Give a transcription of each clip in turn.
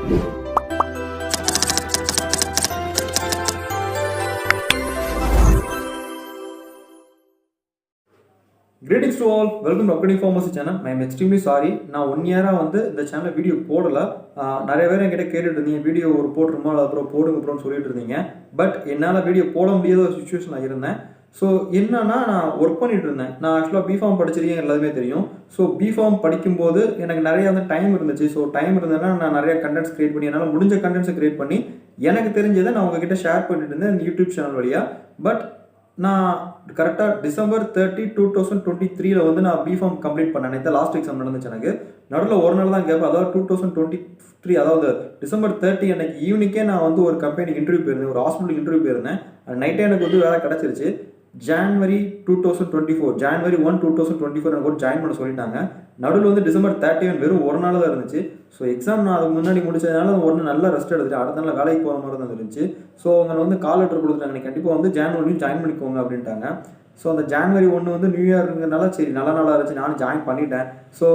Greetings to all, welcome to Upcoming Pharmacy channel. I am extremely sorry. நான் 1 year வந்து இந்த சேனல்ல video போடல. நிறைய பேர் என்கிட்ட கேட்டுட்டு இருந்தீங்க வீடியோ ஒரு போட்டுருமா அப்புறம் போடுங்க அப்புறம் சொல்லிட்டு இருந்தீங்க. பட் என்னால் வீடியோ போட முடியாத ஒரு சுச்சுவேஷனில் இருந்தேன். ஸோ என்னன்னா நான் ஒர்க் பண்ணிட்டு இருந்தேன். நான் ஆக்சுவலாக பிஃபார்ம் படிச்சிருக்கேன் எல்லாருமே தெரியும். ஸோ பிஃபார்ம் படிக்கும்போது எனக்கு நிறைய வந்து டைம் இருந்துச்சு. ஸோ டைம் இருந்ததுன்னா நான் நிறைய கண்டென்ட்ஸ் கிரியேட் பண்ணி என்னால் முடிஞ்ச கண்டென்ட்ஸை கிரியேட் பண்ணி எனக்கு தெரிஞ்சதை நான் உங்ககிட்ட ஷேர் பண்ணிட்டு இருந்தேன் இந்த யூடியூப் சேனல் வழியாக. பட் நான் கரெக்டாக December 30, 2023 வந்து நான் பிஃபார்ம் கம்ப்ளீட் பண்ணேன். இந்த லாஸ்ட் எக்ஸாம் நடந்துச்சு எனக்கு. நடுவில் ஒரு நாள் தான் கேட்பேன். அதாவது 2023 அதாவது December 30 அன்னைக்கு ஈவினிங்கே நான் வந்து ஒரு கம்பெனிக்கு இன்டர்வியூ போயிருந்தேன், ஒரு ஹாஸ்பிட்டலுக்கு இன்டர்வியூ போயிருந்தேன். நைட்டே எனக்கு வந்து வேலை கிடச்சிருச்சு. January 2024 January 1, 2024 எனக்கு ஒரு ஜாயின் பண்ண சொல்லிட்டாங்க. நடுவில் வந்து December 31 வெறும் ஒரு நாள் தான் இருந்துச்சு. ஸோ எக்ஸாம் நான் அதுக்கு முன்னாடி முடிச்சதுனால ஒரு நல்லா ரெஸ்ட் எடுத்துட்டு அடுத்த நாள் வேலைக்கு போகிற மாதிரி தான் இருந்துச்சு. ஸோ அவங்க வந்து கால் லெட்டர் கொடுத்துட்டாங்க, நீ கண்டிப்பாக வந்து January ஜாயின் பண்ணிக்கோங்க அப்படின்ட்டாங்க. ஸோ அந்த January 1 வந்து நியூ இயர்ங்கிறனால சரி நல்ல நாளாக இருந்துச்சு, நானும் ஜாயின் பண்ணிட்டேன். ஸோ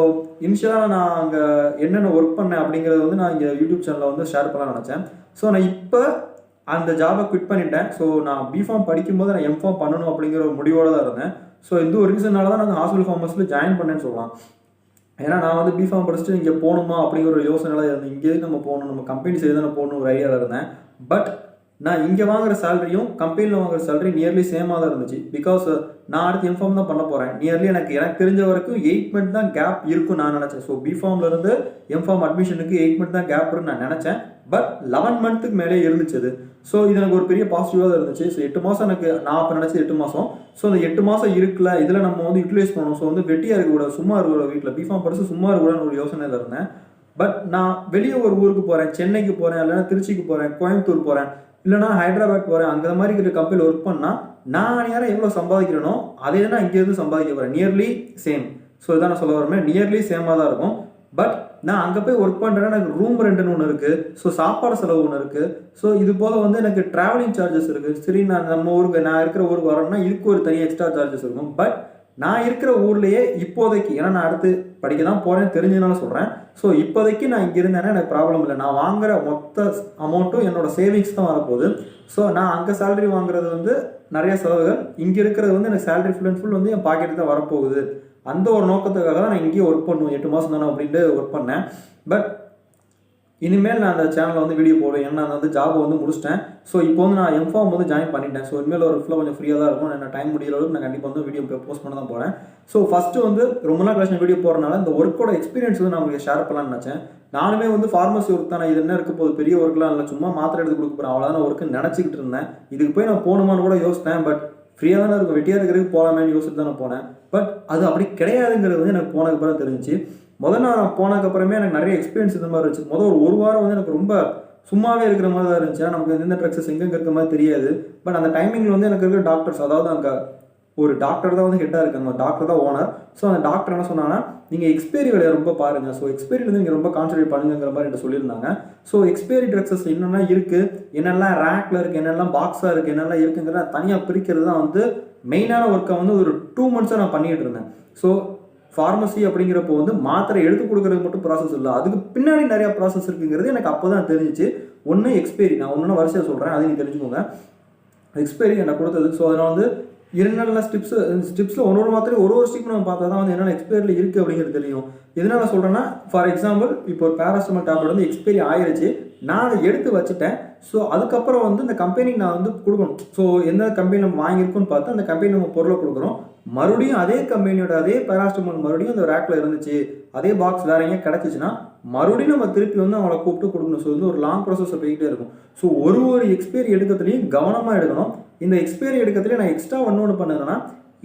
இனிஷியலாக நான் அங்கே என்னென்ன ஒர்க் பண்ணேன் அப்படிங்கிறத வந்து நான் இங்கே யூடியூப் சேனலில் வந்து ஷேர் பண்ணலாம்னு நினச்சேன். ஸோ நான் இப்போ அந்த ஜாபை குவிட் பண்ணிட்டேன். ஸோ நான் பிஃபார்ம் படிக்கும்போது நான் எம்ஃபார்ம் பண்ணணும் அப்படிங்கிற ஒரு முடிவோடு தான் இருந்தேன். ஸோ இந்த ஒரு ரீசனால தான் நான் ஹாஸ்பிட்டல் ஃபார்மஸில் ஜாயின் பண்ணேன்னு சொல்லலாம். ஏன்னா நான் வந்து பிஃபார்ம் படிச்சுட்டு இங்கே போகணுமா அப்படிங்கிற ஒரு யோசனைலாம் இருந்தேன். இங்கே நம்ம போகணும், நம்ம கம்பெனி செய்து தானே போகணும் ஒரு ஐடியாவில் இருந்தேன். பட் நான் இங்கே வாங்குற சேலரியும் கம்பெனியில் வாங்குற சேலரி நியர்லி சேமாக தான் இருந்துச்சு. பிகாஸ் நான் அடுத்து எம்ஃபார்ம் தான் பண்ண போகிறேன். நியர்லி எனக்கு தெரிஞ்ச வரைக்கும் 8 month தான் கேப் இருக்கும் நான் நினச்சேன். ஸோ பிஃபார்ம்லேருந்து எம்ஃபார்ம் அட்மிஷனுக்கு 8 month தான் கேப் இருக்குன்னு நான் நினச்சேன். பட் 11 month மேலே இருந்துச்சு அது. ஸோ இது எனக்கு ஒரு பெரிய பாசிட்டிவாக தான் இருந்துச்சு. ஸோ 8 மாதம் எனக்கு நான் அப்போ நினச்சது 8 மாதம். ஸோ அந்த 8 மாதம் இருக்குல்ல, இதில் நம்ம வந்து யூட்டிலைஸ் பண்ணணும். ஸோ வந்து வெட்டியாக இருக்கக்கூடாது, சும்மா இருக்கக்கூடாது, வீட்டில் பிஃபார்ம் படிச்சு சும்மா இருக்கக்கூடாதுன்னு ஒரு யோசனையில் இருந்தேன். பட் நான் வெளியே ஒரு ஊருக்கு போகிறேன், சென்னைக்கு போகிறேன், இல்லைன்னா திருச்சிக்கு போகிறேன், கோயம்புத்தூர் போகிறேன், இல்லைனா ஹைதராபாத் போகிறேன், அங்கே மாதிரி இருக்கிற கம்பெனியில் ஒர்க் பண்ணால் நான் நேரம் எவ்வளோ சம்பாதிக்கிறேனோ அதே தான் நான் இங்கேருந்து சம்பாதிக்க போகிறேன். Nearly same. ஸோ இதான் நான் சொல்ல வரேன், நியர்லி சேமாக தான் இருக்கும். பட் நான் அங்கே போய் ஒர்க் பண்ணுறேன்னா எனக்கு ரூம் ரெண்ட்டுன்னு ஒன்று இருக்குது. ஸோ சாப்பாடு செலவு ஒன்று இருக்குது. ஸோ இது போக வந்து எனக்கு ட்ராவலிங் சார்ஜஸ் இருக்குது. சரி நான் நம்ம ஊருக்கு நான் இருக்கிற ஊருக்கு வரேன்னா இதுக்கு ஒரு தனி எக்ஸ்ட்ரா சார்ஜஸ் இருக்கும். பட் நான் இருக்கிற ஊர்லேயே இப்போதைக்கு, ஏன்னா நான் அடுத்து படிக்க தான் போகிறேன்னு தெரிஞ்சதுனால சொல்கிறேன். ஸோ இப்போதைக்கு நான் இங்கே இருந்தேன்னா எனக்கு ப்ராப்ளம் இல்லை. நான் வாங்குற மொத்த அமௌண்ட்டும் என்னோட சேவிங்ஸ் தான் வரப்போகுது. ஸோ நான் அங்கே சேலரி வாங்குறது வந்து நிறைய செலவுகள், இங்கே இருக்கிறது வந்து எனக்கு சேலரி ஃபுல் அண்ட் ஃபுல் வந்து என் பாக்கெட்டு தான் வரப்போகுது. அந்த ஒரு நோக்கத்துக்காக தான் நான் இங்கேயே ஒர்க் பண்ணுவேன். 8 மாதம் தானே அப்படின்ட்டு ஒர்க் பண்ணேன். பட் இனிமேல் நான் அந்த சேனலில் வந்து வீடியோ போடுவேன். ஏன்னா நான் வந்து ஜாப் வந்து முடிச்சிட்டேன். ஸோ இப்போ வந்து நான் எம்ஃபார்ம் வந்து ஜாயின் பண்ணிட்டேன். ஸோ இனிமேல் ஒரு ஃபுல்லாக கொஞ்சம் ஃப்ரீயாக தான் இருக்கும். நான் டைம் முடிகிற அளவுக்கு நான் கண்டிப்பாக வந்து வீடியோ போஸ்ட் பண்ண தான் போகிறேன். ஸோ ஃபஸ்ட்டு வந்து ரொம்ப நாள் கழிச்சு வீடியோ போடுறதுனால இந்த ஒர்க்கோட எக்ஸ்பீரியன்ஸ் வந்து நான் உங்களுக்கு ஷேர் பண்ணலாம்னு நினச்சேன். நானுமே வந்து ஃபார்மசி ஒர்க் தானே, இது என்ன இருக்க போது, பெரிய ஒர்க்லாம் இல்லை, சும்மா மாத்திரை எடுத்து கொடுக்க போகிறேன் அவ்வளோதான் ஒர்க்குன்னு நினச்சிக்கிட்டு இருந்தேன். இதுக்கு போய் நான் போகணுமான்னு கூட யோசித்தேன். பட் ஃப்ரீயாக தானே இருக்கும், வெட்டியாக இருக்கிறதுக்கு போகலாமேன்னு யோசிச்சு தானே போனேன். பட் அது அப்படி கிடையாதுங்கிறது வந்து எனக்கு போனதுக்கப்புறம் தெரிஞ்சிச்சு. நான் போனதுக்கப்புறமே எனக்கு நிறைய எக்ஸ்பீரியன்ஸ் இந்த மாதிரி இருந்துச்சு. ஒரு வாரம் வந்து எனக்கு ரொம்ப சும்மாவே இருக்கிற மாதிரி தான் இருந்துச்சு. நமக்கு எந்த ட்ரக்ஸஸ் எங்கே இருக்கிற மாதிரி தெரியாது. பட் அந்த டைமிங்கில் வந்து எனக்கு இருக்கிற டாக்டர்ஸ், அதாவது அங்கே ஒரு டாக்டர் தான் வந்து ஹெட்டாக இருக்காங்க, டாக்டர் தான் ஓனர். ஸோ அந்த டாக்டர் என்ன சொன்னாங்கன்னா, நீங்கள் எக்ஸ்பைரி வேலையை ரொம்ப பாருங்கள், ஸோ எக்ஸ்பைரி வந்து நீங்கள் ரொம்ப கான்சன்ட்ரேட் பண்ணுங்கிற மாதிரி என்கிட்ட சொல்லியிருந்தாங்க. ஸோ எக்ஸ்பைரி ட்ரக்ஸஸ் என்னென்ன இருக்குது, என்னெல்லாம் ரேக்கில் இருக்குது, என்னெல்லாம் பாக்ஸாக இருக்குது, என்னெல்லாம் இருக்குங்கிறத தனியாக பிரிக்கிறது தான் வந்து மெயினான ஒர்க்கை வந்து ஒரு 2 months நான் பண்ணிகிட்டு இருந்தேன். ஸோ ஃபார்மசி அப்படிங்கிறப்போ வந்து மாத்திரை எடுத்து கொடுக்குறது மட்டும் ப்ராசஸ் இல்லை, அதுக்கு பின்னாடி நிறையா ப்ராசஸ் இருக்குங்கிறது எனக்கு அப்போ தான் தெரிஞ்சிச்சு. ஒன்று எக்ஸ்பைரி, நான் ஒன்று வரிசையாக சொல்கிறேன், அதையும் நீங்கள் தெரிஞ்சுக்கோங்க. எக்ஸ்பைரி எனக்கு கொடுத்தது. ஸோ அதனால் வந்து என்னென்ன ஸ்டெப்ஸில் ஒரு மாத்திரை ஒரு ஸ்டெப் நம்ம பார்த்தா தான் வந்து என்னென்ன எக்ஸ்பைரியில் இருக்குது அப்படிங்கிறது தெரியும். எதனால் சொல்கிறேன்னா, ஃபார் எக்ஸாம்பிள் இப்போ ஒரு பேராசிட்டமால் டேப்லெட் வந்து எக்ஸ்பைரி ஆயிடுச்சு, நான் அதை எடுத்து வச்சுட்டேன். ஸோ அதுக்கப்புறம் வந்து இந்த கம்பெனிக்கு நான் வந்து கொடுக்கணும். ஸோ எந்த கம்பெனி நம்ம வாங்கியிருக்கோன்னு பார்த்து அந்த கம்பெனி நம்ம பொருளை கொடுக்குறோம். மறுபடியும் அதே கம்பெனியோட அதே பேராசிட்டமால் மறுபடியும் அந்த ரேக்கில் இருந்துச்சு, அதே பாக்ஸ் வேற எங்கேயா கிடச்சிச்சுன்னா மறுபடியும் நம்ம திருப்பி வந்து அவங்கள கூப்பிட்டு கொடுக்கணும். ஸோ வந்து ஒரு லாங் ப்ராசஸ் போயிட்டே இருக்கும். ஸோ ஒரு எக்ஸ்பைரி எடுக்கிறதுலையும் கவனமாக எடுக்கணும். இந்த எக்ஸ்பைரி எடுக்கிறதுலேயே நான் எக்ஸ்ட்ரா ஒன்று பண்ணுறேன்னா,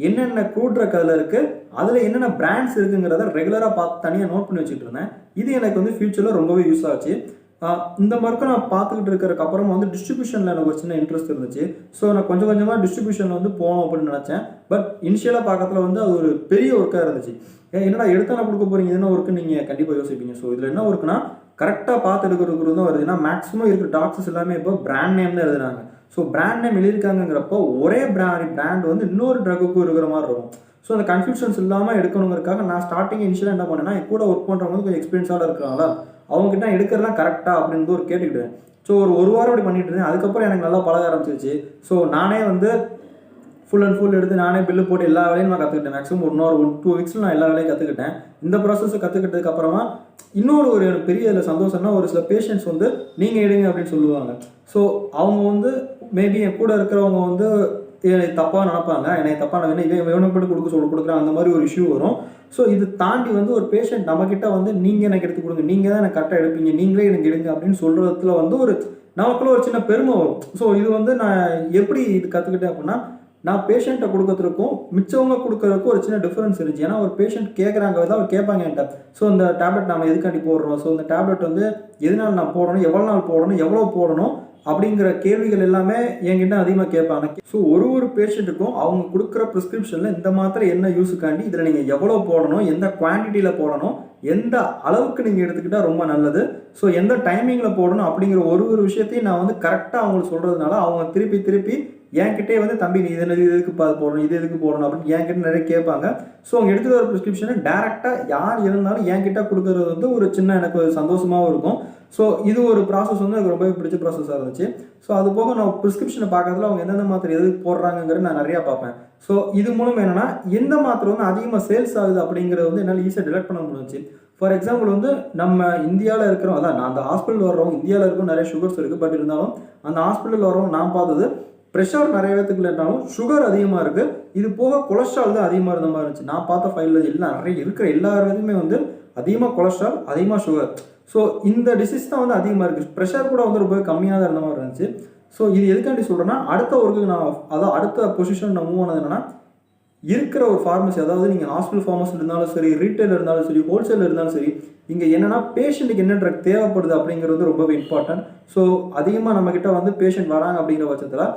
என்னென்ன க்ரூட் ட்ரக் அதில் இருக்குது, அதில் என்னென்ன பிராண்ட்ஸ் இருக்குங்கிறத ரெகுலராக பார்த்து தனியாக நோட் பண்ணி வச்சுட்டு இருந்தேன். இது எனக்கு வந்து ஃபியூச்சரில் ரொம்பவே யூஸ் ஆச்சு. இந்த மாதிரி நான் பார்த்துக்கிட்டு இருக்கிறதுக்கு அப்புறம் வந்து டிஸ்ட்ரிபியூஷனில் எனக்கு ஒரு சின்ன இன்ட்ரெஸ்ட் இருந்துச்சு. ஸோ நான் கொஞ்சம் கொஞ்சமாக டிஸ்ட்ரிபியூஷனில் வந்து போகணும் அப்படின்னு நினச்சேன். பட் இனிஷியலாக பார்க்கறதுல வந்து அது ஒரு பெரிய ஒர்க்காக இருந்துச்சு. என்னடா எடுத்தால் நான் கொடுக்க போகிறீங்க, என்ன ஒர்க்குன்னு நீங்கள் கண்டிப்பாக யோசிப்பீங்க. ஸோ இதில் என்ன ஒர்க்குனா, கரெக்டாக பார்த்து எடுக்கிறது தான் வருது. ஏன்னா மேக்ஸிமம் இருக்கிற டாக்டர்ஸ் எல்லாமே இப்போ பிராண்ட் நேம் தான் எழுதுறாங்க. ஸோ பிராண்ட் நேம் எழுதியிருக்காங்கிறப்போ ஒரே பிராண்ட் வந்து இன்னொரு ட்ரக்குக்கும் இருக்கிற மாதிரி இருக்கும். ஸோ அந்த கன்ஃபியூஷன்ஸ் இல்லாமல் எடுக்கணுங்கிறதுக்காக நான் ஸ்டார்டிங் இனிஷியலாக என்ன பண்ணேன்னா, என் கூட ஒர்க் பண்ணுறவங்க கொஞ்சம் எக்ஸ்பீரியன்ஸாக இருக்கிறாங்களா, அவங்ககிட்ட நான் எடுக்கிறதுலாம் கரெக்டாக அப்படின்னு ஒரு கேட்டுக்கிட்டேன். ஸோ ஒரு வாரம் அப்படி பண்ணிட்டு இருந்தேன். அதுக்கப்புறம் எனக்கு நல்லா பழக ஆரம்பிச்சிருச்சு. ஸோ நானே வந்து ஃபுல் அண்ட் ஃபுல் எடுத்து நானே பில்லு போட்டு எல்லா வேலையும் நான் கற்றுக்கிட்டேன். மேக்ஸிமம் 1 2 வீக்ஸில் நான் எல்லா வேலையும் கற்றுக்கிட்டேன். இந்த ப்ராசஸை கற்றுக்கிட்டதுக்கு அப்புறமா இன்னொரு ஒரு பெரிய இதில் சந்தோஷம்னா, ஒரு சில பேஷண்ட்ஸ் வந்து நீங்கள் எடுங்க அப்படின்னு சொல்லுவாங்க. ஸோ அவங்க வந்து மேபி என் கூட இருக்கிறவங்க வந்து என்னை தப்பாக நினைப்பாங்க, என்னை தப்பாக இவனுக்கு மட்டும் கொடுக்குறான், அந்த மாதிரி ஒரு இஷ்யூ வரும். ஸோ இது தாண்டி வந்து ஒரு பேஷண்ட் நம்மக்கிட்ட வந்து நீங்கள் எனக்கு எடுத்து கொடுங்க, நீங்கள் தான் எனக்கு கரெக்டாக எடுப்பீங்க, நீங்களே எனக்கு எடுங்க அப்படின்னு சொல்கிறதுல வந்து ஒரு நமக்குள்ள ஒரு சின்ன பெருமை வரும். ஸோ இது வந்து நான் எப்படி இது கற்றுக்கிட்டேன் அப்படின்னா, நான் பேஷண்ட்டை கொடுக்கறதுக்கும் மிச்சவங்க கொடுக்கறதுக்கும் ஒரு சின்ன டிஃபரன்ஸ் இருந்துச்சு. ஏன்னா ஒரு பேஷண்ட் கேட்குறாங்க, அவர் கேட்பாங்க என்கிட்ட, ஸோ இந்த டேப்லெட் நம்ம எதுக்காண்டி போடுறோம், ஸோ இந்த டேப்லெட் வந்து எதனால் நான் போடணும், எவ்வளோ நாள் போடணும், எவ்வளோ போடணும் அப்படிங்கிற கேள்விகள் எல்லாமே என்கிட்ட அதிகமாக கேட்பாங்க. ஸோ ஒரு பேஷண்ட்டுக்கும் அவங்க கொடுக்குற ப்ரிஸ்கிரிப்ஷனில் இந்த மாத்திரை என்ன யூஸுக்காண்டி, இதில் நீங்கள் எவ்வளோ போடணும், எந்த குவான்டிட்டியில் போடணும், எந்த அளவுக்கு நீங்கள் எடுத்துக்கிட்டால் ரொம்ப நல்லது, ஸோ எந்த டைமிங்கில் போடணும் அப்படிங்கிற ஒரு விஷயத்தையும் நான் வந்து கரெக்டாக அவங்களுக்கு சொல்கிறதுனால அவங்க திருப்பி என்கிட்டே வந்து தம்பி நீ இது எதுக்கு போடணும், இது எதுக்கு போடணும் அப்படின்னு என்கிட்ட நிறைய கேட்பாங்க. ஸோ அவங்க எடுத்துகிற ஒரு ப்ரிஸ்கிரிப்ஷனை டேரெக்டாக யார் இருந்தாலும் என்கிட்ட கொடுக்குறது வந்து ஒரு சின்ன எனக்கு ஒரு சந்தோஷமாகவும் இருக்கும். ஸோ இது ஒரு ப்ராசஸ் வந்து எனக்கு ரொம்பவே பிடிச்ச ப்ராசஸாக இருந்துச்சு. ஸோ அது போக நான் ப்ரிஸ்கிரிப்ஷனை பார்க்கறதுல அவங்க எந்தெந்த மாத்திரை எதுக்கு போடுறாங்கிறது நான் நிறையா பார்ப்பேன். ஸோ இது மூலம் என்னென்னா எந்த மாத்திரை வந்து அதிகமாக சேல்ஸ் ஆகுது அப்படிங்கிறது வந்து என்னால் ஈஸியாக டிடெக்ட் பண்ண முடிஞ்சிச்சு. ஃபார் எக்ஸாம்பிள் வந்து நம்ம இந்தியாவில் இருக்கிறோம், அதான் நான் அந்த ஹாஸ்பிட்டல் வர்றவங்க இந்தியாவில் இருக்கும் நிறைய சுகர்ஸ் இருக்குது. பட் இருந்தாலும் அந்த ஹாஸ்பிட்டல் வர்றவங்க நான் பார்த்தது ப்ரெஷர் நிறைய பேத்துக்கு இல்லைனாலும் சுகர் அதிகமாக இருக்குது. இது போக கொலஸ்ட்ரால் தான் அதிகமாக இருந்த மாதிரி இருந்துச்சு. நான் பார்த்த ஃபைலில் எல்லாம் நிறைய இருக்கிற எல்லாருமே வந்து அதிகமாக கொலஸ்ட்ரால், அதிகமாக சுகர். ஸோ இந்த டிசீஸ் தான் வந்து அதிகமாக இருக்குது. ப்ரெஷர் கூட வந்து ரொம்ப கம்மியாக தான் இருந்த மாதிரி இருந்துச்சு. ஸோ இது எதுக்காண்டி சொல்கிறேன்னா, அடுத்த ஒர்க்குக்கு நான் அதாவது அடுத்த பொசிஷன் நான் மூவ் ஆனது என்னன்னா, இருக்கிற ஒரு ஃபார்மசி, அதாவது நீங்கள் ஹாஸ்பிட்டல் ஃபார்மசி இருந்தாலும் சரி, ரீட்டைல் இருந்தாலும் சரி, ஹோல்சேல் இருந்தாலும் சரி, இங்கே என்னென்னா பேஷண்ட்டுக்கு என்ன ட்ரக் தேவைப்படுது அப்படிங்கிறது ரொம்பவே இம்பார்ட்டன்ட். ஸோ அதிகமாக நம்மக்கிட்ட வந்து பேஷண்ட் வராங்க அப்படிங்கிற பட்சத்தில்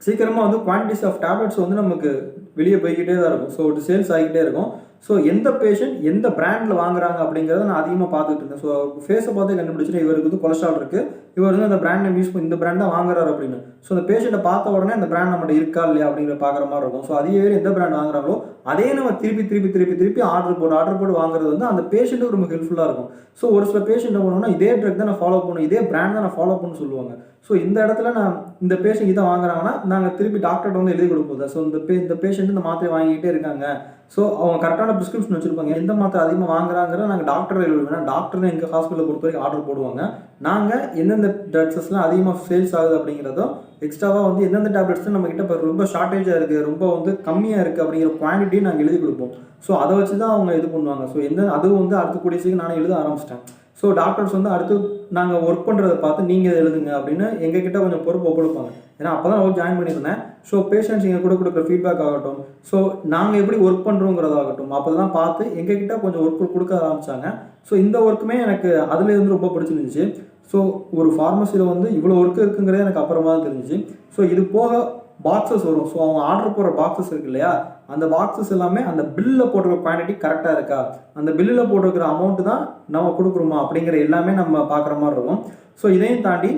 சீக்கிரமாக வந்து குவான்டிட்டிஸ் ஆஃப் டேப்லெட்ஸ் வந்து நமக்கு வெளியே போய்கிட்டே தான் இருக்கும். ஸோ இது சேல்ஸ் ஆகிக்கிட்டே இருக்கும். ஸோ எந்த பேஷண்ட் எந்த பிராண்டில் வாங்குறாங்க அப்படிங்கிறத நான் அதிகமாக பார்த்துட்டு இருந்தேன். ஸோ ஃபேஸை பார்த்து கண்டுபிடிச்சிட்டு இவருக்கு வந்து கொலஸ்ட்ரால் இருக்குது, இவர் வந்து அந்த பிராண்ட் நேம் யூஸ் பண்ணி இந்த பிராண்ட் தான் வாங்குறாரு அப்படின்னு. ஸோ அந்த பேஷண்ட்டை பார்த்த உடனே அந்த பிராண்ட் நம்மகிட்ட இருக்கா இல்லையா அப்படிங்கிற பார்க்குற மாதிரி இருக்கும். ஸோ அதே எந்த பிராண்ட் வாங்குறாங்களோ அதே நம்ம திருப்பி ஆர்டர் போட்டு வாங்குறது வந்து அந்த பேஷண்ட்டுக்கு ரொம்ப ஹெல்ப்ஃபுல்லாக இருக்கும். ஸோ ஒரு சில பேஷண்ட் போனோம்னா இதே ட்ரக் தான் நான் ஃபாலோ பண்ணணும், இதே பிராண்ட் தான் நான் ஃபாலோ பண்ணணும்னு சொல்லுவாங்க. ஸோ இந்த இடத்துல நான் இந்த பேஷண்ட் இதை வாங்குறாங்கன்னா நாங்கள் திருப்பி டாக்டர்கிட்ட வந்து எழுதி கொடுப்போம். ஸோ இந்த பேஷண்ட் இந்த மாத்திரை வாங்கிக்கிட்டே இருக்காங்க, ஸோ அவங்க கரெக்டான ப்ரிஸ்கிரிப்ஷன் வச்சுருப்பாங்க, எந்த மாத்திரை அதிகமாக வாங்குறாங்கிற நாங்கள் டாக்டர் எழுதுவோம். டாக்டர் தான் எங்கள் ஹாஸ்பிட்டலை பொறுத்த வரைக்கும் ஆர்டர் போடுவாங்க. நாங்கள் எந்தெந்த ட்ரக்ஸஸ்லாம் அதிகமாக சேல்ஸ் ஆகுது அப்படிங்கிறதும் எக்ஸ்ட்ராவாக வந்து எந்தெந்த டேப்லெட்ஸ் நம்மக்கிட்ட இப்போ ரொம்ப ஷார்ட்டேஜாக இருக்குது, ரொம்ப வந்து கம்மியாக இருக்குது அப்படிங்கிற குவான்டிட்டியை நாங்கள் எழுதி கொடுப்போம். ஸோ அதை வச்சு தான் அவங்க இது பண்ணுவாங்க. ஸோ அதுவும் வந்து அடுத்த கூடிய சீக்கிரம் நானே எழுத ஆரம்பிச்சிட்டேன். ஸோ டாக்டர்ஸ் வந்து அடுத்து நாங்கள் ஒர்க் பண்ணுறதை பார்த்து நீங்கள் எழுதுங்க அப்படின்னு எங்ககிட்ட கொஞ்சம் பொறுப்பு ஒப்படைப்பாங்க. ஏன்னா அப்போ தான் ஜாயின் பண்ணியிருந்தேன். ஸோ பேஷண்ட்ஸ் இங்கே கொடுக்குற ஃபீட்பேக் ஆகட்டும், ஸோ நாங்கள் எப்படி ஒர்க் பண்ணுறோங்கிறதாகட்டும், அப்போ தான் பார்த்து எங்ககிட்ட கொஞ்சம் ஒர்க் கொடுக்க ஆரம்பித்தாங்க. ஸோ இந்த ஒர்க்குமே எனக்கு அதில் வந்து ரொம்ப பிடிச்சிருந்துச்சு. ஸோ ஒரு ஃபார்மசியில் வந்து இவ்வளோ ஒர்க்கு இருக்குங்கிறதே எனக்கு அப்புறமா தான் தெரிஞ்சிச்சு. ஸோ இது போக பாக்ஸஸ் வரும். ஸோ அவங்க ஆர்டர் போடுற பாக்ஸஸ் இருக்கு இல்லையா, அந்த பாக்ஸஸ் எல்லாமே அந்த பில்லில் போட்டிருக்க குவான்டிட்டி கரெக்டாக இருக்கா, அந்த பில்லில் போட்டிருக்கிற அமௌண்ட்டு தான் நம்ம கொடுக்குறோமா அப்படிங்கிற எல்லாமே நம்ம பார்க்குற மாதிரி இருக்கும். ஸோ இதையும் தாண்டி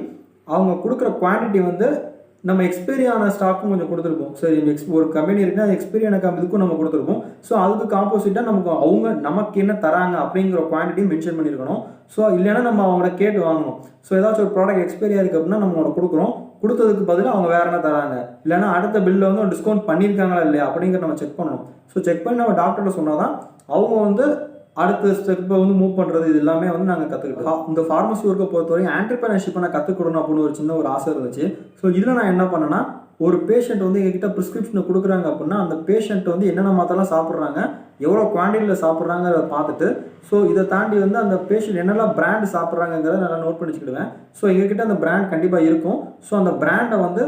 அவங்க கொடுக்குற குவான்டிட்டி வந்து நம்ம எக்ஸ்பீரியான ஸ்டாக்கும் கொஞ்சம் கொடுத்துருப்போம். சரி, ஒரு கம்பெனி இருக்குன்னா அது எக்ஸ்பீரியான இதுக்கும் நம்ம கொடுத்துருப்போம். ஸோ அதுக்கு காம்போசிட்டாக நமக்கு என்ன தராங்க அப்படிங்கிற குவான்டிட்டி மென்ஷன் பண்ணியிருக்கணும். ஸோ இல்லைன்னா நம்ம அவங்கள கேட்டு வாங்கணும். ஸோ ஏதாச்சும் ஒரு ப்ராடக்ட் எக்ஸ்பைரி இருக்குது அப்படின்னா நம்ம அவங்கள கொடுக்குறோம், கொடுத்ததுக்கு பதிலாக அவங்க வேறு என்ன தராங்க, இல்லைன்னா அடுத்த பில்லில் வந்து டிஸ்கவுண்ட் பண்ணியிருக்காங்களா இல்லையா அப்படிங்கிற நம்ம செக் பண்ணணும். ஸோ செக் பண்ணி நம்ம டாக்டர்கிட்ட சொன்னால் தான் அவங்க வந்து அடுத்த ஸ்டெப்பை வந்து மூவ் பண்ணுறது இது எல்லாமே வந்து நாங்கள் கற்றுக்கிட்டோம். இந்த ஃபார்மசி ஒர்க்கை பொறுத்தவரைக்கும் ஆண்டர்பிரினர்ஷிப்பை நான் கற்றுக்கொடணும் அப்படின்னு ஒரு சின்ன ஒரு ஆசை இருந்துச்சு. ஸோ இதில் நான் என்ன பண்ணேன்னா, ஒரு பேஷண்ட் வந்து எங்ககிட்ட ப்ரிஸ்கிரிப்ஷனை கொடுக்குறாங்க அப்படின்னா அந்த பேஷண்ட் வந்து என்னென்ன மாத்திரலாம் சாப்பிட்றாங்க, எவ்வளோ குவான்டிட்டியில் சாப்பிட்றாங்கிறத பார்த்துட்டு, ஸோ இதை தாண்டி வந்து அந்த பேஷண்ட் என்னெல்லாம் பிராண்ட் சாப்பிட்றாங்கிறத நல்லா நோட் பண்ணிச்சுக்கிடுவேன். ஸோ எங்ககிட்ட அந்த பிராண்ட் கண்டிப்பாக இருக்கும். ஸோ அந்த பிராண்டை வந்து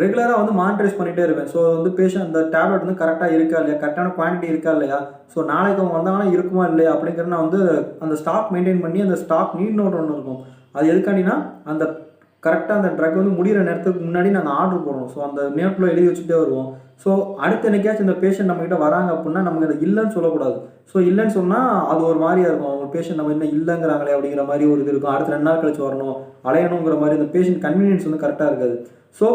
ரெகுலராக வந்து மானிட்டரைஸ் பண்ணிகிட்டே இருப்பேன். ஸோ வந்து பேஷண்ட் அந்த டேப்லெட் வந்து கரெக்டாக இருக்கா இல்லையா, கரெக்டான குவான்டிட்டி இருக்கா இல்லையா, ஸோ நாளைக்கு அவங்க வந்தாங்கன்னா இருக்குமா இல்லையா அப்படிங்கிறத நான் வந்து அந்த ஸ்டாக் மெயின்டைன் பண்ணி அந்த ஸ்டாக் நீட் நோட் ஒன்று இருக்கும். அது எதுக்காண்டினா அந்த கரெக்டாக அந்த ட்ரக் வந்து முடிகிற நேரத்துக்கு முன்னாடி நாங்கள் ஆர்டர் போடுவோம். ஸோ அந்த நேரத்தில் எழுதி வச்சுட்டே வருவோம். ஸோ அடுத்த என்னைக்காச்சும் இந்த பேஷண்ட் நம்மகிட்ட வராங்க அப்படின்னா நமக்கு அது இல்லைன்னு சொல்லக்கூடாது. ஸோ இல்லைன்னு சொன்னால் அது ஒரு மாதிரியாக இருக்கும், அவங்க பேஷண்ட் நம்ம இன்னும் இல்லைங்கிறாங்களே அப்படிங்கிற மாதிரி ஒரு இது இருக்கும். அடுத்த 2 நாள் கழிச்சு வரணும், அலையணுங்கிற மாதிரி இந்த பேஷண்ட் கன்வீனியன்ஸ் வந்து கரெக்டாக இருக்காது. ஸோ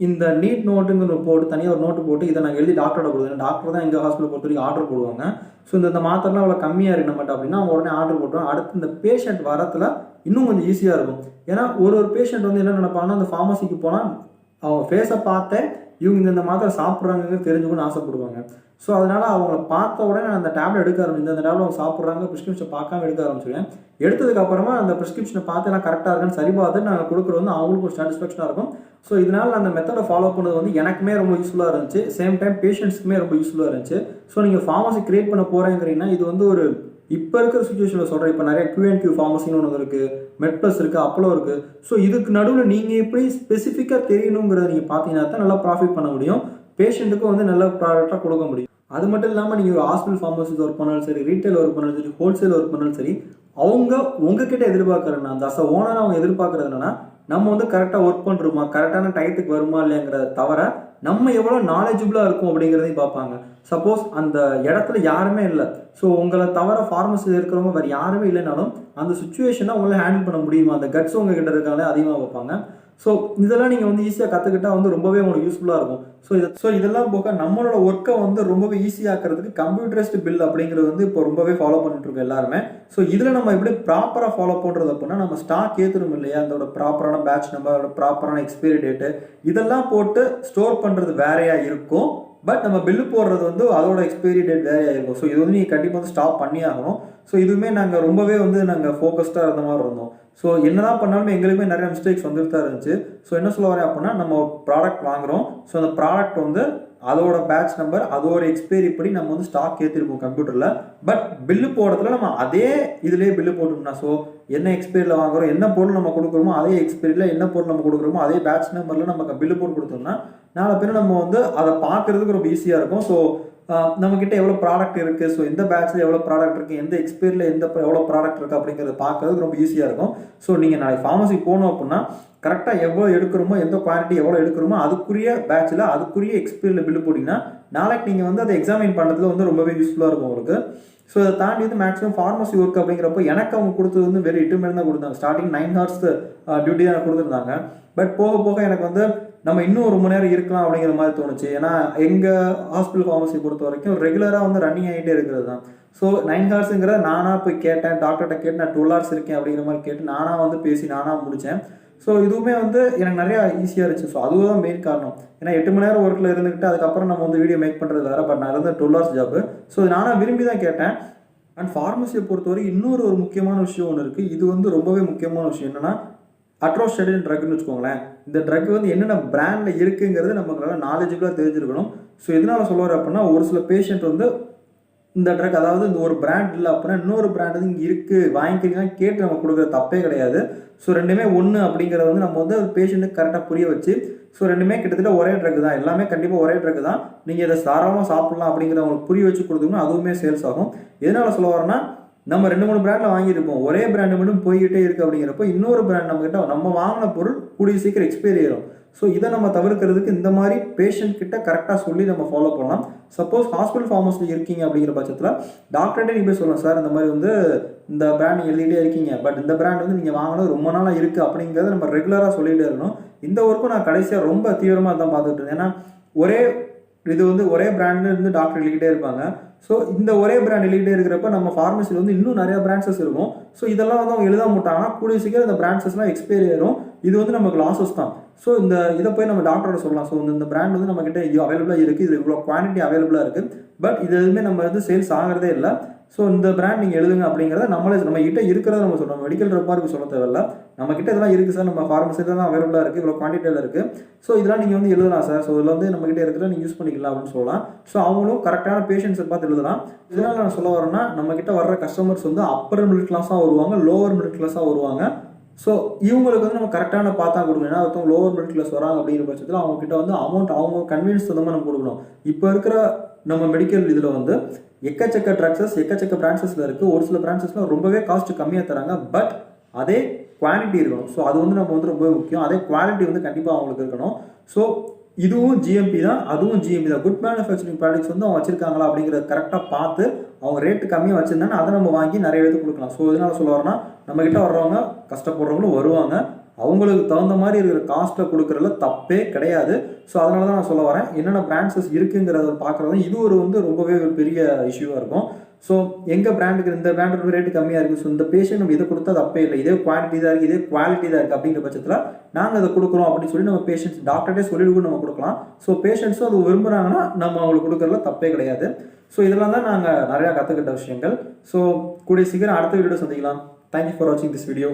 இந்த நீட் நோட்டுங்கிற போட்டு தனியாக ஒரு நோட்டு போட்டு இதை நாங்கள் எழுதி டாக்டரோட கொடுத்தேன். டாக்டர் தான் எங்கள் ஹாஸ்பிட்டல் பொறுத்த வரைக்கும் ஆர்டர் போடுவாங்க. ஸோ இந்த மாத்திரலாம் அவ்வளோ கம்மியாக இருக்க மாட்டேன் அப்படின்னா அவங்க உடனே ஆர்டர் போட்டுருவோம். அடுத்து இந்த பேஷண்ட் வரத்தில் இன்னும் கொஞ்சம் ஈஸியாக இருக்கும். ஏன்னா ஒரு பேஷண்ட் வந்து என்ன நினைப்பாங்கன்னா, அந்த ஃபார்மசிக்கு போனால் அவங்க ஃபேஸை பார்த்தேன் இவங்க இந்த மாத்திரை சாப்பிட்றாங்கிறது தெரிஞ்சுக்கணும்னு ஆசைப்படுவாங்க. ஸோ அதனால் அவங்கள பார்த்த உடனே நான் அந்த டேப்லெட் எடுக்க ஆரம்பிச்சு, அந்த டேப்லெட் அவங்க சாப்பிட்றாங்க ப்ரிஸ்கிரிப்ஷன் பார்க்காம எடுக்க ஆரம்பிச்சிடுவேன். எடுத்ததுக்கப்புறமா அந்த ப்ரிஸ்கிரிப்ஷனை பார்த்து எல்லாம் கரெக்டாக இருக்குன்னு சரி பார்த்து நாங்கள் கொடுக்குறது வந்து அவங்களுக்கு ஒரு சாட்டிஸ்ஃபேக்ஷனாக இருக்கும். ஸோ இதனால் அந்த மெத்தடை ஃபாலோ பண்ணது வந்து எனக்குமே ரொம்ப யூஸ்ஃபுல்லாக இருந்துச்சு, சேம் டைம் பேஷண்ட்ஸ்க்குமே ரொம்ப யூஸ்ஃபுல்லாக இருந்துச்சு. ஸோ நீங்கள் ஃபார்மசி கிரியேட் பண்ண போகிறேங்கிறீங்கன்னா இது வந்து ஒரு இப்போ இருக்கிற சுச்சுவேஷனில் சொல்கிறேன். இப்போ நிறைய Q&Q ஃபார்மசின்னு ஒன்று இருக்குது, மெட்ப்ளஸ் இருக்குது, அப்பளோ இருக்குது. ஸோ இதுக்கு நடுவில் நீங்கள் எப்படி ஸ்பெசிஃபிக்காக தெரியணுங்கிறத நீங்கள் பார்த்தீங்கன்னா தான் நல்லா ப்ராஃபிட் பண்ண முடியும், பேஷண்ட்டுக்கும் வந்து நல்ல ப்ராடக்டாக கொடுக்க முடியும். அது மட்டும் இல்லாமல் நீங்கள் ஒரு ஹாஸ்பிட்டல் ஃபார்மசிஸ் ஒர்க் பண்ணாலும் சரி, ரீட்டைல் ஒர்க் பண்ணாலும் சரி, ஹோல்சேல் ஒர்க் பண்ணாலும் சரி, அவங்க உங்ககிட்ட எதிர்பார்க்குறேன்னா அந்த ஓனர் அவங்க எதிர்பார்க்குறது என்னன்னா, நம்ம வந்து கரெக்டாக ஒர்க் பண்ணுறோமா, கரெக்டான டயத்துக்கு வருமா இல்லைங்கிறத தவிர நம்ம எவ்வளோ நாலேஜபிளாக இருக்கும் அப்படிங்கிறதையும் பார்ப்பாங்க. சப்போஸ் அந்த இடத்துல யாருமே இல்லை, ஸோ உங்களை தவிர ஃபார்மசியில் இருக்கிறவங்க வேறு யாருமே இல்லைனாலும் அந்த சுச்சுவேஷனை உங்களால் ஹேண்டில் பண்ண முடியுமா, அந்த கட்ஸ் உங்ககிட்ட இருக்காங்களே அதிகமாக பார்ப்பாங்க. ஸோ இதெல்லாம் நீங்கள் வந்து ஈஸியாக கற்றுக்கிட்டா வந்து ரொம்பவே உங்களுக்கு யூஸ்ஃபுல்லாக இருக்கும். ஸோ இதெல்லாம் போக நம்மளோட ஒர்க்கை வந்து ரொம்பவே ஈஸியாக்கிறதுக்கு கம்ப்யூட்டரைஸ்டு பில் அப்படிங்கிறது வந்து இப்போ ரொம்பவே ஃபாலோ பண்ணிட்டு இருக்கோம் எல்லாருமே. ஸோ இதில் நம்ம எப்படி ப்ராப்பராக ஃபாலோ பண்ணுறது அப்படின்னா, நம்ம ஸ்டாக் ஏற்றுறோம் இல்லையா, அதோட ப்ராப்பரான பேட்ச் நம்பர், அதோட ப்ராப்பரான எக்ஸ்பைரி டேட்டு இதெல்லாம் போட்டு ஸ்டோர் பண்ணுறது வேறையாக இருக்கும். பட் நம்ம பில்லு போடுறது வந்து அதோட எக்ஸ்பைரி டேட் வேறையாக இருக்கும். ஸோ இது வந்து நீங்கள் கண்டிப்பாக வந்து ஸ்டாப் பண்ணி ஆகணும். ஸோ இதுவுமே நாங்கள் ரொம்பவே வந்து நாங்கள் ஃபோக்கஸ்டாக இருந்த மாதிரி இருந்தோம். ஸோ என்னதான் பண்ணாலும் எங்களுக்குமே நிறைய மிஸ்டேக்ஸ் வந்துட்டு தான் இருந்துச்சு. ஸோ என்ன சொல்ல வரேன் அப்படின்னா, நம்ம ப்ராடக்ட் வாங்குகிறோம், ஸோ அந்த ப்ராடக்ட் வந்து அதோட பேட்ச் நம்பர், அதோட எக்ஸ்பைரி படி நம்ம வந்து ஸ்டாக் ஏற்றிருப்போம் கம்ப்யூட்டரில். பட் பில்லு போடுறதுல நம்ம அதே இதுலேயே பில்லு போட்டோம்னா, ஸோ என்ன எக்ஸ்பைரியில் வாங்குகிறோம், என்ன பொருள் நம்ம கொடுக்குறோமோ அதே எக்ஸ்பைரியில் என்ன பொருள் நம்ம கொடுக்குறோமோ அதே பேட்ச் நம்பரில் நம்ம பில்லு போட்டு கொடுத்தோம்னா நாளை பின்ன நம்ம வந்து அதை பார்க்குறதுக்கு ரொம்ப ஈஸியாக இருக்கும். ஸோ நம்மக்கிட்ட எவ்வளோ ப்ராடக்ட் இருக்குது, ஸோ எந்த பேட்ச்சில் எவ்வளோ ப்ராடக்ட் இருக்குது, எந்த எக்ஸ்பைரியில் எவ்வளோ ப்ராடக்ட் இருக்குது அப்படிங்கிறத பார்க்கறதுக்கு ரொம்ப ஈஸியாக இருக்கும். ஸோ நீங்கள் நாளைக்கு ஃபார்மசி போகணும் அப்படின்னா கரெக்டாக எவ்வளோ எடுக்கிறோமோ, எந்த குவான்டிட்டி எவ்வளோ எடுக்கிறோமோ அதுக்குரிய பேட்சில் அதுக்குரிய எக்ஸ்பைரியில் பில்லு போட்டிங்கன்னா நாளைக்கு நீங்கள் வந்து அதை எக்ஸாமின் பண்ணுறதுல வந்து ரொம்பவே யூஸ்ஃபுல்லாக இருக்கும் உங்களுக்கு. ஸோ அதை தாண்டி வந்து மேக்ஸிமம் ஃபார்மசி ஒர்க் அப்படிங்கிறப்போ எனக்கு அவங்க கொடுத்தது வந்து வெறும் 8 மணி தான் கொடுத்தாங்க. ஸ்டார்டிங் 9 ஹவர்ஸ் டியூட்டி தான் கொடுத்துருந்தாங்க. பட் போக போக எனக்கு வந்து நம்ம இன்னும் ஒரு மணி நேரம் இருக்கலாம் அப்படிங்கிற மாதிரி தோணுச்சு. ஏன்னா எங்கள் ஹாஸ்பிட்டல் ஃபார்மசி பொறுத்த வரைக்கும் ரெகுலராக வந்து ரன்னிங் ஆகிட்டே இருக்கிறது தான். ஸோ 9 ஹவர்ஸுங்கிற நானாக போய் கேட்டேன், டாக்டர்கிட்ட கேட்டு நான் 12 ஹவர்ஸ் இருக்கேன் அப்படிங்கிற மாதிரி கேட்டு நானாக வந்து பேசி நானாக முடித்தேன். ஸோ இதுவுமே வந்து எனக்கு நிறையா ஈஸியாக இருந்துச்சு. ஸோ அதுதான் மெயின் காரணம். ஏன்னா 8 மணி நேரம் ஒர்க்கில் இருந்துக்கிட்டு அதுக்கப்புறம் நம்ம வந்து வீடியோ மேக் பண்ணுறது வேறு. பட் நான் இருந்த 12 ஹவர்ஸ் ஜாப்பு. ஸோ நானாக விரும்பி தான் கேட்டேன். அண்ட் ஃபார்மசியை பொறுத்தவரை இன்னொரு முக்கியமான விஷயம் ஒன்று இருக்குது. இது வந்து ரொம்பவே முக்கியமான விஷயம் என்னென்னா, அட்ரோஸ்டடின் ட்ரக்னு வச்சுக்கோங்களேன். இந்த ட்ரக் வந்து என்னென்ன பிராண்டில் இருக்குங்கிறது நமக்கு நாலேஜபிளாக தெரிஞ்சிருக்கணும். ஸோ எதனால் சொல்லுவார் அப்படின்னா, ஒரு சில பேஷண்ட் வந்து இந்த ட்ரக், அதாவது இந்த ஒரு பிராண்ட் இல்லை அப்படின்னா இன்னொரு பிராண்ட் வந்து இங்கே இருக்குது வாங்கிக்கிறீங்கன்னா கேட்டு நம்ம கொடுக்குற தப்பே கிடையாது. ஸோ ரெண்டுமே ஒன்று அப்படிங்கிறத வந்து நம்ம வந்து பேஷண்ட்டுக்கு கரெக்டாக புரிய வச்சு, ஸோ ரெண்டுமே கிட்டத்தட்ட ஒரே ட்ரக் தான், எல்லாமே கண்டிப்பாக ஒரே ட்ரக் தான், நீங்கள் இதை தாராளமாக சாப்பிட்லாம் அப்படிங்கிறத அவங்களுக்கு புரிய வச்சு கொடுத்தோம்னா அதுவுமே சேல்ஸ் ஆகும். எதனால் சொல்ல வரேன்னா, நம்ம 2-3 பிராண்டில் வாங்கியிருப்போம், ஒரே பிராண்டு மட்டும் போய்கிட்டே இருக்குது அப்படிங்கிறப்போ இன்னொரு பிராண்ட் நம்மகிட்ட நம்ம வாங்கின பொருள் கூடிய சீக்கிரம் எக்ஸ்பைரி ஆயிடும். ஸோ இதை நம்ம தவிர்க்கிறதுக்கு இந்த மாதிரி பேஷண்ட் கிட்ட கரெக்டாக சொல்லி நம்ம ஃபாலோ பண்ணலாம். சப்போஸ் ஹாஸ்பிட்டல் ஃபார்மசியில் இருக்கீங்க அப்படிங்கிற பட்சத்தில் டாக்டர்கிட்ட நீங்கள் போய் சொல்லலாம், சார் இந்த மாதிரி வந்து இந்த பிராண்ட் எழுதிட்டே இருக்கீங்க, பட் இந்த பிராண்ட் வந்து நீங்கள் வாங்கினது ரொம்ப நாளாக இருக்குது அப்படிங்கிறத நம்ம ரெகுலராக சொல்லிகிட்டே இருக்கணும். இந்த ஒர்க்கும் நான் கடைசியாக ரொம்ப தீவிரமாக தான் பார்த்துட்டு இருந்தேன். ஏன்னா ஒரே பிராண்டு இருந்து டாக்டர் எழுதிக்கிட்டே இருப்பாங்க. ஸோ இந்த ஒரே பிராண்ட் எழுதிட்டே இருக்கிறப்ப நம்ம ஃபார்மசியில் வந்து இன்னும் நிறைய பிரான்ச்சஸ் இருக்கும். ஸோ இதெல்லாம் வந்து அவங்க எழுத மாட்டாங்கன்னா கூடிய சீக்கிரம் இந்த பிரான்ச்சஸ்லாம் எக்ஸ்பைரி ஆயிரும். இது வந்து நமக்கு லாஸஸ் தான். ஸோ இதை போய் நம்ம டாக்டரோட சொல்லலாம். ஸோ இந்த பிராண்ட் வந்து நம்மக்கிட்ட அவைலபிளாக இருக்குது, இது இவ்வளோ குவான்டிட்டி அவைலபிளாக இருக்குது, பட் இது எதுவுமே நம்ம வந்து சேல்ஸ் ஆகிறதே இல்லை. ஸோ இந்த பிராண்ட் நீங்கள் எழுதுங்க அப்படிங்கிறத நம்ம கிட்ட இருக்கிறத நம்ம சொல்கிறோம். மெடிக்கல் ரெப்பாருக்கு சொல்ல தேவையில்ல, நம்மக்கிட்ட இதெல்லாம் இருக்குது சார், நம்ம ஃபார்மசியில் தான் அவைலபிளாக இருக்குது, இவ்வளோ குவான்டிட்டியில் இருக்குது, ஸோ இதெல்லாம் நீங்கள் வந்து எழுதலாம் சார், ஸோ இதில் வந்து நம்மக்கிட்ட இருக்கிறத நீங்கள் யூஸ் பண்ணிக்கலாம் அப்படின்னு சொல்லலாம். ஸோ அவங்களும் கரெக்டான பேஷண்ட்ஸை பார்த்து எழுதலாம். இதனால் நான் சொல்ல வரேன்னா, நம்மக்கிட்ட வர்ற கஸ்டமர்ஸ் வந்து அப்பர் மிடில் கிளாஸாக வருவாங்க, லோவர் மிடில் கிளாஸாக வருவாங்க. ஸோ இவங்களுக்கு வந்து நம்ம கரெக்டான பார்த்தா கொடுக்கணும். ஏன்னா ஒருத்தவங்க லோவர் மிடில் கிளாஸ் வராங்க அப்படிங்கிற பட்சத்தில் அவங்ககிட்ட வந்து அமௌண்ட் அவங்க கன்வீனியன்ஸ் தகுந்த நம்ம கொடுக்கணும். இப்போ இருக்கிற நம்ம மெடிக்கல் இதில் வந்து எக்கச்சக்க ட்ரக்ஸஸ் எக்கச்சக்க பிரான்ச்சஸில் இருக்குது. ஒரு சில பிரான்ச்சஸில் ரொம்பவே காஸ்ட் கம்மியாக தராங்க, பட் அதே குவாலிட்டி இருக்கணும். ஸோ அது வந்து நம்ம வந்து ரொம்ப முக்கியம். அதே குவாலிட்டி வந்து கண்டிப்பாக அவங்களுக்கு இருக்கணும். ஸோ இதுவும் ஜிஎம்பி தான், அதுவும் ஜிஎம்பி தான். குட் மேனுஃபேக்சரிங் ப்ராடக்ட்ஸ் வந்து அவங்க வச்சிருக்காங்களா அப்படிங்கிறத கரெக்டாக பார்த்து அவங்க ரேட்டு கம்மியாக வச்சிருந்தாங்கன்னா அதை நம்ம வாங்கி நிறைய பேருக்கு கொடுக்கலாம். ஸோ இதனால சொல்ல வரேன்னா, நம்ம கிட்ட வர்றவங்க கஷ்டப்படுறவங்களும் வருவாங்க, அவங்களுக்கு தகுந்த மாதிரி இருக்கிற காஸ்ட்டை கொடுக்குறதுல தப்பே கிடையாது. ஸோ அதனால தான் நான் சொல்ல வரேன், என்னென்ன பிராண்ட்ஸஸ் இருக்குங்கிறத பார்க்குறது இது ரொம்பவே ஒரு பெரிய இஷ்யூவாக இருக்கும். ஸோ எங்கள் பிராண்டுக்கு இந்த பிராண்டோட ரேட்டு கம்மியாக இருக்குது, ஸோ இந்த பேஷண்ட் நம்ம இதை கொடுத்தா தப்பே இல்லை, இதே குவான்டிட்டி தான் இருக்குது, இதே குவாலிட்டி தான் இருக்குது அப்படிங்கிற பட்சத்தில் நாங்கள் அதை கொடுக்குறோம் அப்படின்னு சொல்லி நம்ம பேஷண்ட்ஸ் டாக்டர்கிட்டே சொல்லிட்டு நம்ம கொடுக்கலாம். ஸோ பேஷண்ட்ஸும் அது விரும்புகிறாங்கன்னா நம்ம அவங்களுக்கு கொடுக்குறதுல தப்பே கிடையாது. ஸோ இதெல்லாம் தான் நாங்கள் நிறையா கற்றுக்கிட்ட விஷயங்கள். ஸோ கூடிய சீக்கிரம் அடுத்த வீடியோ சந்திக்கலாம். தேங்க்யூ ஃபார் வாட்சிங் திஸ் வீடியோ.